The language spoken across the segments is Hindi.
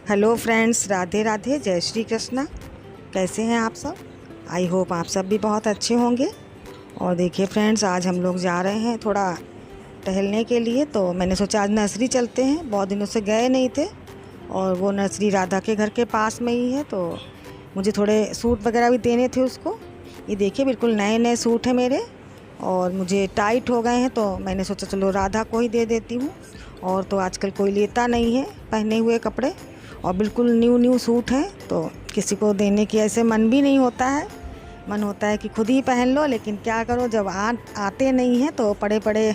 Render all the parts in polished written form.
हेलो फ्रेंड्स, राधे राधे, जय श्री कृष्णा। कैसे हैं आप सब? आई होप आप सब भी बहुत अच्छे होंगे। और देखिए फ्रेंड्स, आज हम लोग जा रहे हैं थोड़ा टहलने के लिए। तो मैंने सोचा आज नर्सरी चलते हैं, बहुत दिनों से गए नहीं थे। और वो नर्सरी राधा के घर के पास में ही है, तो मुझे थोड़े सूट वगैरह भी देने थे उसको। ये देखिए बिल्कुल नए नए सूट हैं मेरे, और मुझे टाइट हो गए हैं, तो मैंने सोचा चलो राधा को ही दे देती हूँ। और तो आजकल कोई लेता नहीं है पहने हुए कपड़े, और बिल्कुल न्यू सूट हैं, तो किसी को देने की ऐसे मन भी नहीं होता है। मन होता है कि खुद ही पहन लो, लेकिन क्या करो, जब आते नहीं हैं तो पड़े पड़े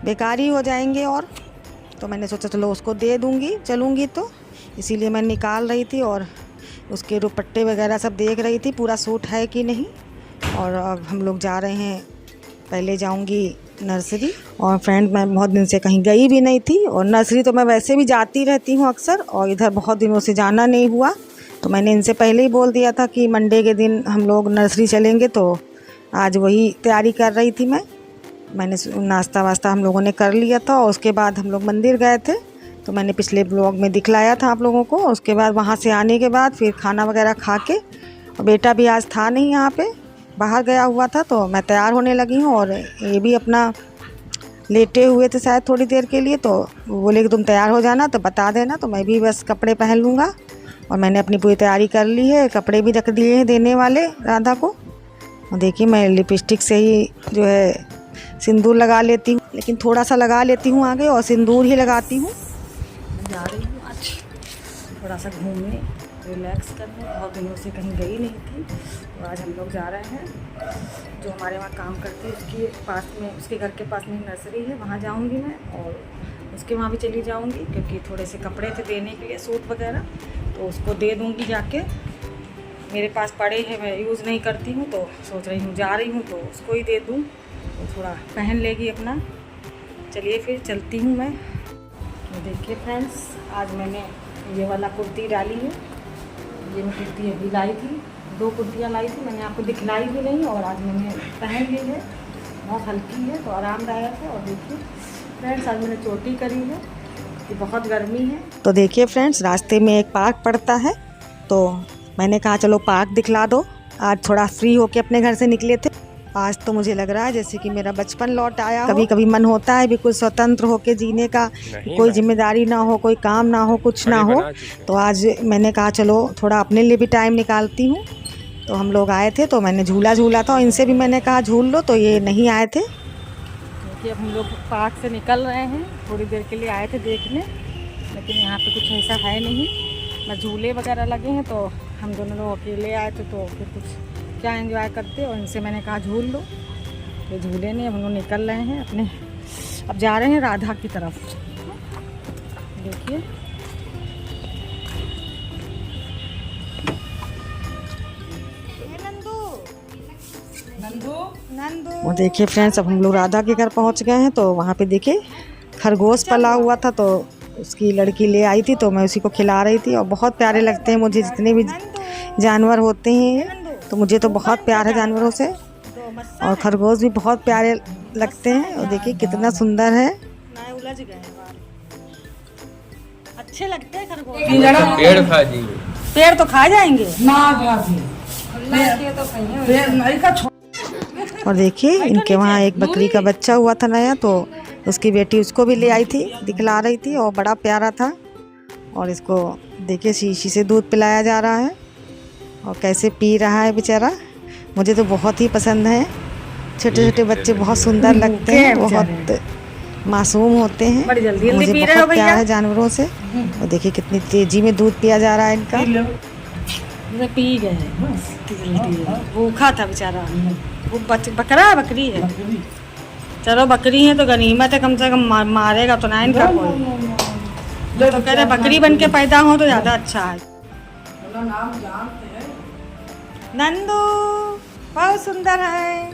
बेकार ही हो जाएंगे। और तो मैंने सोचा चलो उसको दे दूँगी चलूँगी, तो इसीलिए मैं निकाल रही थी और उसके दुपट्टे वगैरह सब देख रही थी, पूरा सूट है कि नहीं। और अब हम लोग जा रहे हैं, पहले जाऊंगी नर्सरी। और फ्रेंड, मैं बहुत दिन से कहीं गई भी नहीं थी, और नर्सरी तो मैं वैसे भी जाती रहती हूँ अक्सर, और इधर बहुत दिनों से जाना नहीं हुआ। तो मैंने इनसे पहले ही बोल दिया था कि मंडे के दिन हम लोग नर्सरी चलेंगे, तो आज वही तैयारी कर रही थी मैंने नाश्ता वास्ता हम लोगों ने कर लिया था, और उसके बाद हम लोग मंदिर गए थे। तो मैंने पिछले ब्लॉग में दिखलाया था आप लोगों को। उसके बाद वहाँ से आने के बाद फिर खाना वगैरह खा के, और बेटा भी आज था नहीं यहाँ पे, बाहर गया हुआ था, तो मैं तैयार होने लगी हूँ। और ये भी अपना लेटे हुए थे शायद थोड़ी देर के लिए, तो वो बोले कि तुम तैयार हो जाना तो बता देना, तो मैं भी बस कपड़े पहन लूँगा। और मैंने अपनी पूरी तैयारी कर ली है, कपड़े भी रख दिए हैं देने वाले राधा को। और देखिए मैं लिपस्टिक से ही जो है सिंदूर लगा लेती हूँ, लेकिन थोड़ा सा लगा लेती हूँ आगे, और सिंदूर ही लगाती हूँ। जा रही हूँ आज थोड़ा सा घूमने, रिलैक्स करने, बहुत दिनों से कहीं गई नहीं थी। और आज हम लोग जा रहे हैं, जो हमारे वहाँ काम करते हैं उसके पास में, उसके घर के पास में नर्सरी है, वहाँ जाऊँगी मैं। और उसके वहाँ भी चली जाऊँगी, क्योंकि थोड़े से कपड़े थे देने के लिए, सूट वगैरह, तो उसको दे दूँगी जाके। मेरे पास पड़े हैं, मैं यूज़ नहीं करती हूँ, तो सोच रही हूँ जा रही हूँ तो उसको ही दे दूँ, तो थोड़ा पहन लेगी अपना। चलिए फिर चलती हूँ मैं। तो देखिए फ्रेंड्स, आज मैंने ये वाला कुर्ती डाली है। ये मैं कुर्ती अभी लाई थी, 2 कुर्तियाँ लाई थी, मैंने आपको दिखलाई भी नहीं, और आज मैंने पहन ली है। बहुत हल्की है तो आरामदायक है। और देखिए फ्रेंड्स, आज मैंने चोटी करी है, कि बहुत गर्मी है। तो देखिए फ्रेंड्स, रास्ते में एक पार्क पड़ता है, तो मैंने कहा चलो पार्क दिखला दो। आज थोड़ा फ्री होके अपने घर से निकले थे। आज तो मुझे लग रहा है जैसे कि मेरा बचपन लौट आया। कभी कभी मन होता है बिल्कुल स्वतंत्र होके जीने का, कोई जिम्मेदारी ना हो, कोई काम ना हो, कुछ ना हो। तो आज मैंने कहा चलो थोड़ा अपने लिए भी टाइम निकालती हूँ। तो हम लोग आए थे, तो मैंने झूला झूला था, और इनसे भी मैंने कहा झूल लो, तो ये नहीं आए थे। क्योंकि अब हम लोग पार्क से निकल रहे हैं, थोड़ी देर के लिए आए थे देखने, लेकिन यहाँ पे कुछ ऐसा है नहीं। बस झूले वगैरह लगे हैं, तो हम दोनों लोग अकेले आए थे, तो फिर कुछ क्या एंजॉय करते। और इनसे मैंने कहा झूल लो, तो झूले नहीं। हम लोग निकल रहे हैं अपने, अब जा रहे हैं राधा की तरफ। देखिए वो देखिए फ्रेंड्स, अब हम लोग राधा के घर पहुंच गए हैं। तो वहाँ पे देखिए खरगोश पला हुआ था, तो उसकी लड़की ले आई थी, तो मैं उसी को खिला रही थी। और बहुत प्यारे लगते हैं मुझे जितने भी जानवर होते हैं, तो मुझे तो बहुत प्यार है जानवरों से, और खरगोश भी बहुत प्यारे लगते हैं। और देखिए कितना सुंदर है। उलझ गए अच्छे लगते हैं खरगोश। पेड़ तो खा जाएंगे। और देखिए इनके वहाँ एक बकरी का बच्चा हुआ था नया, तो उसकी बेटी उसको भी ले आई थी, दिखला रही थी, और बड़ा प्यारा था। और इसको देखिए शीशी से दूध पिलाया जा रहा है, और कैसे पी रहा है बेचारा। मुझे तो बहुत ही पसंद है। छोटे छोटे बच्चे बहुत सुंदर लगते हैं, बहुत मासूम होते हैं। मुझे बहुत प्यार है जानवरों से। और देखिए कितनी तेजी में दूध पिया जा रहा है इनका। पी गए, भूखा था बेचारा। वो बकरा है, बकरी है। चलो बकरी है तो गनीमत है, कम से कम मारेगा तो ना इनका कोई। तो कह रहे बकरी बन के पैदा हो तो ज़्यादा अच्छा है। नंदू बहुत सुंदर है,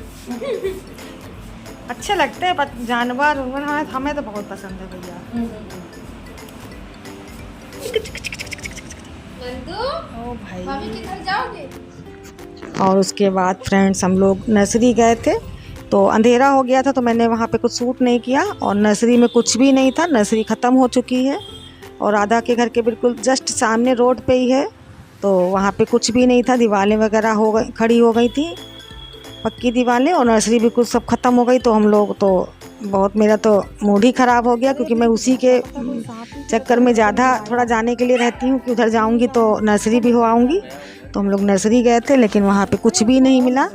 अच्छे लगते हैं जानवर। हमें तो बहुत पसंद है भैया। ओ भाई, भाभी के घर जाओगे? और उसके बाद फ्रेंड्स हम लोग नर्सरी गए थे, तो अंधेरा हो गया था, तो मैंने वहाँ पे कुछ शूट नहीं किया। और नर्सरी में कुछ भी नहीं था, नर्सरी ख़त्म हो चुकी है। और राधा के घर के बिल्कुल जस्ट सामने रोड पे ही है, तो वहाँ पे कुछ भी नहीं था, दीवारें वगैरह हो गई, खड़ी हो गई थी पक्की दीवारें, और नर्सरी भी कुछ सब ख़त्म हो गई। तो हम लोग तो बहुत, मेरा तो मूड ही ख़राब हो गया, क्योंकि मैं उसी के चक्कर में ज़्यादा थोड़ा जाने के लिए रहती हूँ कि उधर जाऊँगी तो नर्सरी भी हो आऊँगी। तो हम लोग नर्सरी गए थे, लेकिन वहाँ पे कुछ भी नहीं मिला।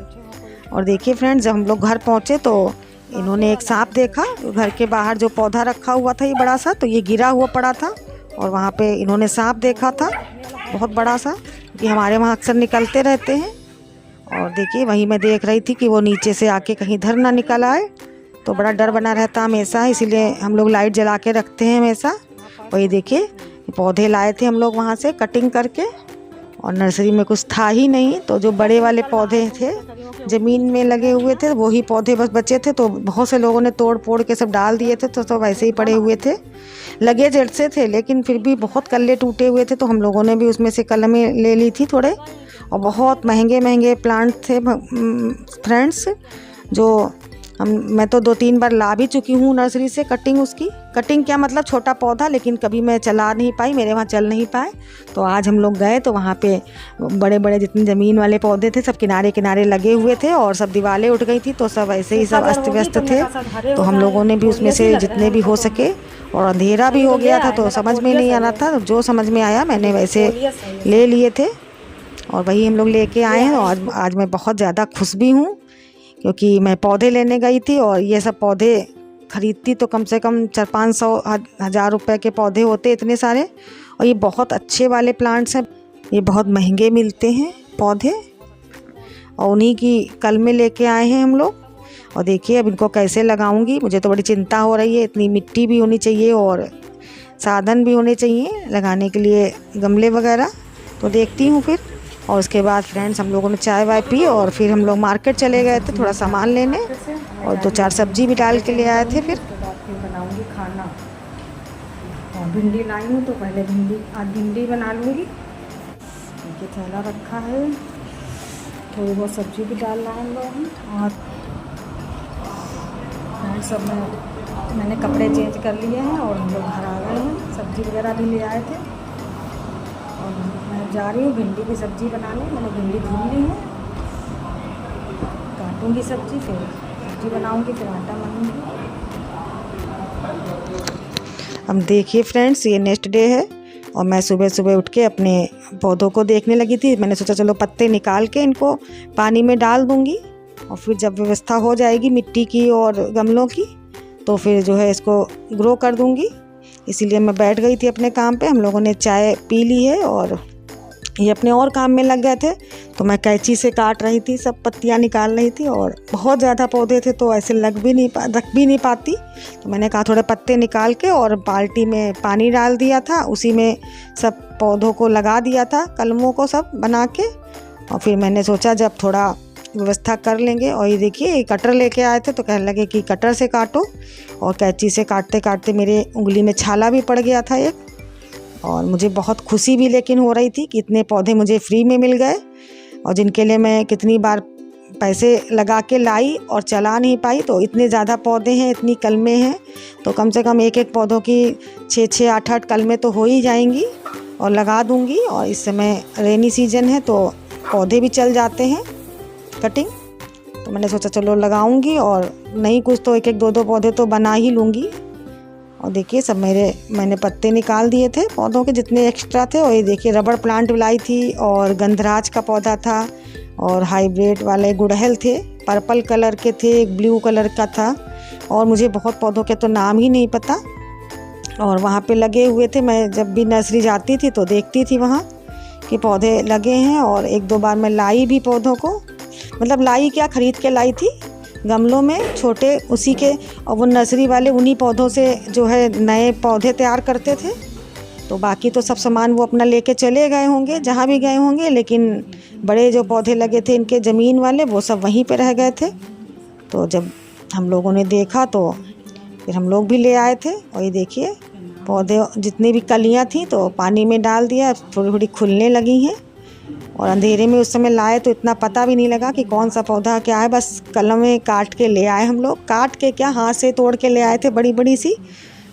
और देखिए फ्रेंड्स, जब हम लोग घर पहुँचे तो इन्होंने एक सांप देखा घर के बाहर, जो पौधा रखा हुआ था ये बड़ा सा, तो ये गिरा हुआ पड़ा था और वहाँ पे इन्होंने सांप देखा था बहुत बड़ा सा, कि हमारे वहाँ अक्सर निकलते रहते हैं। और देखिए वहीं मैं देख रही थी कि वो नीचे से आके कहीं इधर ना निकल आए, तो बड़ा डर बना रहता हमेशा, इसीलिए हम लोग लाइट जला के रखते हैं हमेशा। वही देखिए पौधे लाए थे हम लोग वहाँ से कटिंग करके, और नर्सरी में कुछ था ही नहीं, तो जो बड़े वाले पौधे थे ज़मीन में लगे हुए थे वही पौधे बस बचे थे, तो बहुत से लोगों ने तोड़ फोड़ के सब डाल दिए थे, तो सब ऐसे ही पड़े हुए थे, लगे जड़ से थे, लेकिन फिर भी बहुत कल्ले टूटे हुए थे। तो हम लोगों ने भी उसमें से कलमें ले ली थी थोड़े, और बहुत महंगे महंगे प्लांट थे फ्रेंड्स, जो मैं तो 2-3 बार ला भी चुकी हूँ नर्सरी से उसकी कटिंग क्या मतलब छोटा पौधा, लेकिन कभी मैं चला नहीं पाई, मेरे वहाँ चल नहीं पाए। तो आज हम लोग गए तो वहाँ पे बड़े बड़े जितने ज़मीन वाले पौधे थे सब किनारे किनारे लगे हुए थे, और सब दीवारें उठ गई थी, तो सब ऐसे ही सब अस्त व्यस्त थे। तो हम लोगों ने भी उसमें से जितने भी हो सके, और अंधेरा भी हो गया था तो समझ में नहीं आ रहा था, जो समझ में आया मैंने वैसे ले लिए थे, और वही हम लोग लेके आए हैं। और आज मैं बहुत ज़्यादा खुश भी हूँ, क्योंकि मैं पौधे लेने गई थी और ये सब पौधे खरीदती तो कम से कम 400-500 रुपए के पौधे होते इतने सारे, और ये बहुत अच्छे वाले प्लांट्स हैं, ये बहुत महंगे मिलते हैं पौधे, और उन्हीं की कलमें लेके आए हैं हम लोग। और देखिए अब इनको कैसे लगाऊंगी, मुझे तो बड़ी चिंता हो रही है, इतनी मिट्टी भी होनी चाहिए और साधन भी होने चाहिए लगाने के लिए गमले वगैरह। तो देखती हूँ फिर। और उसके बाद फ्रेंड्स हम लोगों ने चाय वाय पी, और फिर हम लोग मार्केट चले गए थे थोड़ा सामान लेने, और 2-4 सब्जी भी डाल के ले आए थे। फिर बनाऊंगी खाना, और भिंडी लाई हूँ तो पहले आज भिंडी बना लूँगी। ये थैला रखा है, थोड़ी बहुत सब्जी भी डाल रहे हैं हम लोग। और फ्रेंड्स सब मैंने कपड़े चेंज कर लिए हैं और हम लोग घर आ गए हैं, सब्जी वगैरह भी ले आए थे, और मैं जा रही हूँ भिंडी की सब्ज़ी बनाने। मैंने भिंडी धुल ली है, काटूँगी सब्ज़ी, फिर सब्ज़ी बनाऊँगी, फिर आटा मानूँगी। अब देखिए फ्रेंड्स, ये नेक्स्ट डे है, और मैं सुबह सुबह उठ के अपने पौधों को देखने लगी थी। मैंने सोचा चलो पत्ते निकाल के इनको पानी में डाल दूँगी, और फिर जब व्यवस्था हो जाएगी मिट्टी की और गमलों की, तो फिर जो है इसको ग्रो कर दूँगी। इसीलिए मैं बैठ गई थी अपने काम पे। हम लोगों ने चाय पी ली है और ये अपने और काम में लग गए थे, तो मैं कैंची से काट रही थी, सब पत्तियां निकाल रही थी, और बहुत ज़्यादा पौधे थे तो ऐसे रख भी नहीं पाती। तो मैंने कहा थोड़े पत्ते निकाल के, और बाल्टी में पानी डाल दिया था, उसी में सब पौधों को लगा दिया था, कलमों को सब बना के। और फिर मैंने सोचा जब थोड़ा व्यवस्था कर लेंगे। और ये देखिए कटर लेके आए थे, तो कहने लगे कि कटर से काटो, और कैंची से काटते काटते मेरे उंगली में छाला भी पड़ गया था एक। और मुझे बहुत खुशी भी लेकिन हो रही थी कि इतने पौधे मुझे फ्री में मिल गए, और जिनके लिए मैं कितनी बार पैसे लगा के लाई और चला नहीं पाई। तो इतने ज़्यादा पौधे हैं, इतनी कलमें हैं, तो कम से कम एक पौधों की 6-6, 8-8 कलमें तो हो ही जाएंगी, और लगा दूँगी। और इस समय रेनी सीजन है तो पौधे भी चल जाते हैं कटिंग, तो मैंने सोचा चलो लगाऊंगी, और नहीं कुछ तो 1-2 पौधे तो बना ही लूँगी। और देखिए सब मैंने पत्ते निकाल दिए थे पौधों के जितने एक्स्ट्रा थे। और ये देखिए रबड़ प्लांट लाई थी, और गंधराज का पौधा था, और हाइब्रिड वाले गुड़हल थे, पर्पल कलर के थे, एक ब्लू कलर का था, और मुझे बहुत पौधों के तो नाम ही नहीं पता। और वहाँ पे लगे हुए थे, मैं जब भी नर्सरी जाती थी तो देखती थी वहाँ कि पौधे लगे हैं। और 1-2 बार मैं लाई भी पौधों को, मतलब लाई क्या, खरीद के लाई थी गमलों में छोटे उसी के, और वो नर्सरी वाले उन्हीं पौधों से जो है नए पौधे तैयार करते थे। तो बाकी तो सब सामान वो अपना लेके चले गए होंगे जहाँ भी गए होंगे, लेकिन बड़े जो पौधे लगे थे इनके ज़मीन वाले वो सब वहीं पे रह गए थे। तो जब हम लोगों ने देखा तो फिर हम लोग भी ले आए थे। और ये देखिए पौधे जितनी भी कलियाँ थी तो पानी में डाल दिया, थोड़ी थोड़ी खुलने लगी हैं। और अंधेरे में उस समय लाए तो इतना पता भी नहीं लगा कि कौन सा पौधा क्या है, बस कलम में काट के ले आए हम लोग, काट के क्या हाथ से तोड़ के ले आए थे बड़ी बड़ी सी,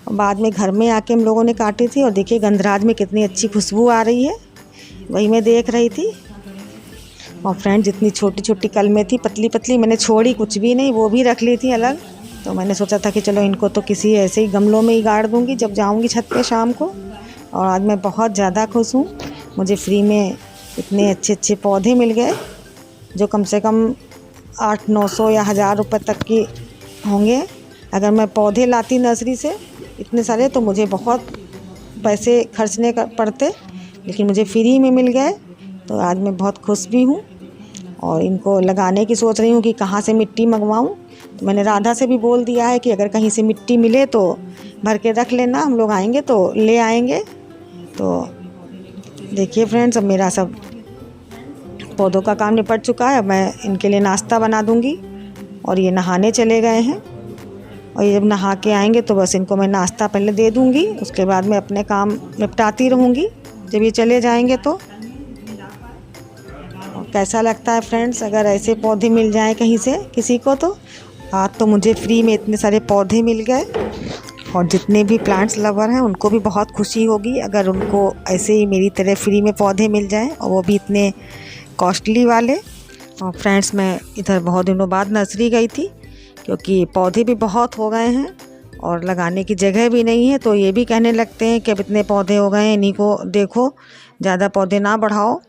बाद में घर में आके हम लोगों ने काटी थी। और देखिए गंधराज में कितनी अच्छी खुशबू आ रही है, वही मैं देख रही थी। और फ्रेंड जितनी छोटी छोटी कलमें थी पतली पतली, मैंने छोड़ी कुछ भी नहीं, वो भी रख ली थी अलग। तो मैंने सोचा था कि चलो इनको तो किसी ऐसे ही गमलों में ही गाड़ दूँगी जब जाऊँगी छत पे शाम को। और आज मैं बहुत ज़्यादा खुश हूँ, मुझे फ्री में इतने अच्छे अच्छे पौधे मिल गए जो कम से कम 800-900 या 1000 रुपये तक के होंगे। अगर मैं पौधे लाती नर्सरी से इतने सारे तो मुझे बहुत पैसे खर्चने का पड़ते, लेकिन मुझे फ्री में मिल गए। तो आज मैं बहुत खुश भी हूँ और इनको लगाने की सोच रही हूँ कि कहाँ से मिट्टी मंगवाऊँ। तो मैंने राधा से भी बोल दिया है कि अगर कहीं से मिट्टी मिले तो भर के रख लेना, हम लोग आएंगे तो ले आएंगे। तो देखिए फ्रेंड्स, अब मेरा सब पौधों का काम निपट चुका है। अब मैं इनके लिए नाश्ता बना दूँगी। और ये नहाने चले गए हैं, और ये जब नहा के आएंगे तो बस इनको मैं नाश्ता पहले दे दूँगी, उसके बाद मैं अपने काम निपटाती रहूँगी जब ये चले जाएंगे। तो कैसा लगता है फ्रेंड्स अगर ऐसे पौधे मिल जाएं कहीं से किसी को? तो आज तो मुझे फ्री में इतने सारे पौधे मिल गए, और जितने भी प्लांट्स लवर हैं उनको भी बहुत खुशी होगी अगर उनको ऐसे ही मेरी तरह फ्री में पौधे मिल जाएं, और वो भी इतने कॉस्टली वाले। और फ्रेंड्स मैं इधर बहुत दिनों बाद नर्सरी गई थी क्योंकि पौधे भी बहुत हो गए हैं और लगाने की जगह भी नहीं है। तो ये भी कहने लगते हैं कि अब इतने पौधे हो गए हैं, इन्हीं को देखो, ज़्यादा पौधे ना बढ़ाओ।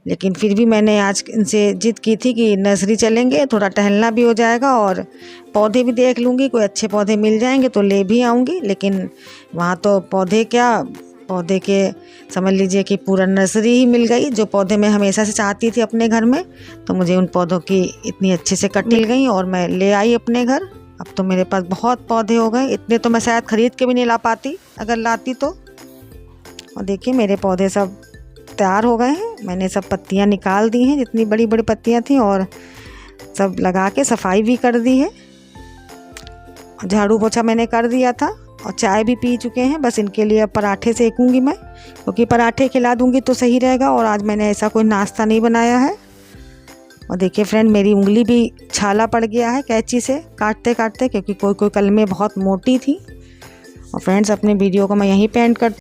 लेकिन फिर भी मैंने आज इनसे जिद की थी कि नर्सरी चलेंगे, थोड़ा टहलना भी हो जाएगा और पौधे भी देख लूँगी, कोई अच्छे पौधे मिल जाएंगे तो ले भी आऊँगी। लेकिन वहाँ तो पौधे क्या, पौधे के समझ लीजिए कि पूरा नर्सरी ही मिल गई। जो पौधे मैं हमेशा से चाहती थी अपने घर में, तो मुझे उन पौधों की इतनी अच्छे से कट मिल गई और मैं ले आई अपने घर। अब तो मेरे पास बहुत पौधे हो गए, इतने तो मैं शायद ख़रीद के भी नहीं ला पाती अगर लाती तो। और देखिए मेरे पौधे सब तैयार हो गए हैं, मैंने सब पत्तियां निकाल दी हैं जितनी बड़ी बड़ी पत्तियां थी, और सब लगा के सफाई भी कर दी है। झाड़ू पोछा मैंने कर दिया था और चाय भी पी चुके हैं। बस इनके लिए अब पराठे सेकूंगी मैं, क्योंकि पराठे खिला दूंगी तो सही रहेगा। और आज मैंने ऐसा कोई नाश्ता नहीं बनाया है। और देखिए फ्रेंड मेरी उंगली भी छाला पड़ गया है कैंची से काटते काटते, क्योंकि कोई कोई कलमें बहुत मोटी थी। और फ्रेंड्स अपने वीडियो को मैं यहीं पे एंड करती